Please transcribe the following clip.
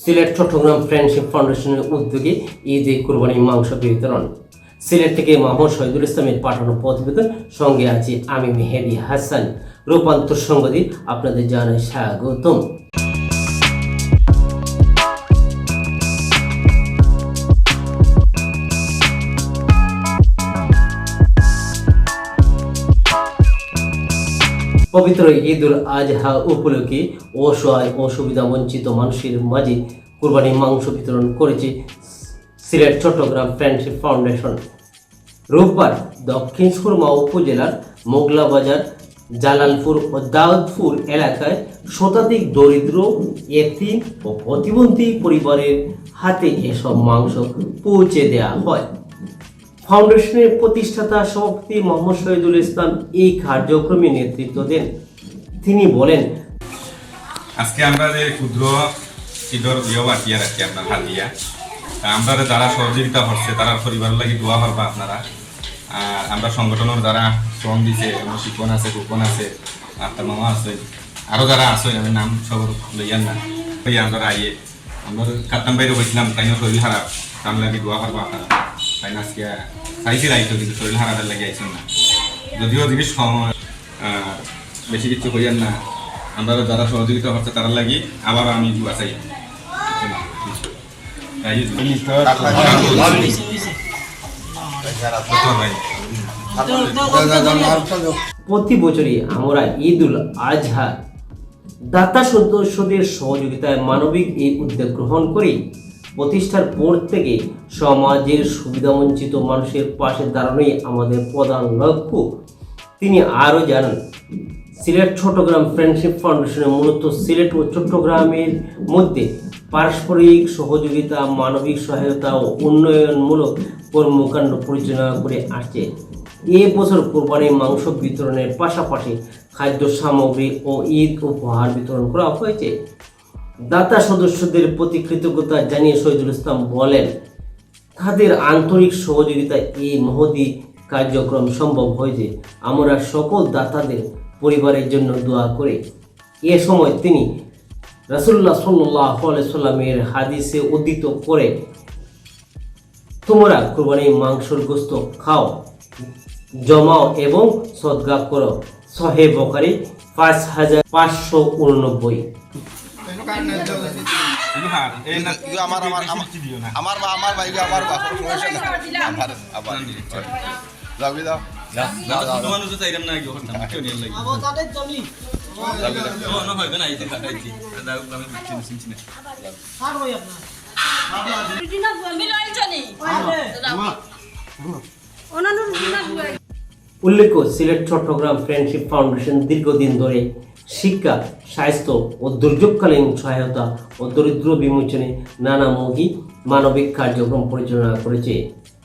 Sylhet Chittagong friendship ফাউন্ডেশনের উদ্যোগে ঈদে কুরবানি মাংস বিতরণ। সিলেট থেকে মোহাম্মদ শহীদুল ইসলামের পাঠানো প্রতিবেদন, সঙ্গে আছি আমি মেহেদি হাসান। রূপান্তর সংবাদে আপনাদের জানাই স্বাগতম। পবিত্র ঈদুল আজহা উপলক্ষে অসহায় ও সুবিধা বঞ্চিত মানুষের মাঝে কুরবানি মাংস বিতরণ করেছে সিলেট চট্টগ্রাম ফ্রেন্ডশিপ ফাউন্ডেশন। রোববার দক্ষিণ সুরমা উপজেলার মোগলা বাজার, জালালপুর ও দাউদপুর এলাকায় শতাধিক দরিদ্র, এতিম ও প্রতিবন্ধী পরিবারের হাতে এসব মাংস পৌঁছে দেওয়া হয়। ফাউন্ডেশনের প্রতিষ্ঠাতা সভাপতি মোহাম্মদ শহীদুল ইসলাম এই কার্যক্রমে নেতৃত্ব দেন। তিনি বলেন, আজকে আমরা যে ক্ষুদ্র ঈদর দিয়েও বাকিয়া রাখি আপনার হাতিয়া, আমরা যারা সহযোগিতা করছে তারা পরিবার লাগি দোয়া করবা আপনারা। আর আমরা সংগঠনের যারা শ্রম দিছে, শিক্ষণ আছে, কুপন আছে, আপনার মামা আছে, আরও যারা আছে, আমি নাম সব লইয়ার না ওই আমরা আইয়ে আমরা কাতাম বাইরে বলছিলাম, তাই না শরীর খারাপ, তার লাগি দোয়া করবা আপনারা। তাই না আজকে চাইছিল আইতো, কিন্তু শরীর খারাপের লাগে আইছেন না। যদিও জিনিস বেশি কিছু করিয়ার না, আমরা যারা সহযোগিতা করছে তারা লাগি আবার আমি দোয়া চাই। প্রতি বছরই আমরা ঈদুল আজহা দাতা সদস্যদের সহযোগিতায় মানবিক এই উদ্যোগ গ্রহণ করি। প্রতিষ্ঠার পর থেকে সমাজের সুবিধাবঞ্চিত মানুষের পাশে দাঁড়ানোই আমাদের প্রধান লক্ষ্য। তিনি আরও জানান, সিলেট চট্টগ্রাম ফ্রেন্ডশিপ ফাউন্ডেশনে মূলত সিলেট ও চট্টগ্রামের মধ্যে পারস্পরিক সহযোগিতা, মানবিক সহায়তা ও উন্নয়নমূলক কর্মকাণ্ড পরিচালনা করে আসছে। এ বছর কোরবানির মাংস বিতরণের পাশাপাশি খাদ্য সামগ্রী ও ঈদ উপহার বিতরণ করা হয়েছে। দাতা সদস্যদের প্রতি কৃতজ্ঞতা জানিয়ে শহীদুল ইসলাম বলেন, তাদের আন্তরিক সহযোগিতায় এই মহতী কার্যক্রম সম্ভব হয়েছে। আমরা সকল দাতাদের পরিবারের জন্য দোয়া করে। এ সময় তিনি রাসূলুল্লাহ সাল্লাল্লাহু আলাইহি সাল্লামের হাদিসে উদ্ধৃত করে, তোমরা কুরবানির মাংসের গোশত খাও, জমাও এবং সদকা করো। সহিহ বুখারী 5589। উল্লেখ্য, সিলেট চট্টগ্রাম ফ্রেন্ডশিপ ফাউন্ডেশন দীর্ঘদিন ধরে শিক্ষা, স্বাস্থ্য ও দুর্যোগকালীন সহায়তা ও দরিদ্র বিমোচনে নানামুখী মানবিক কার্যক্রম পরিচালনা করেছে।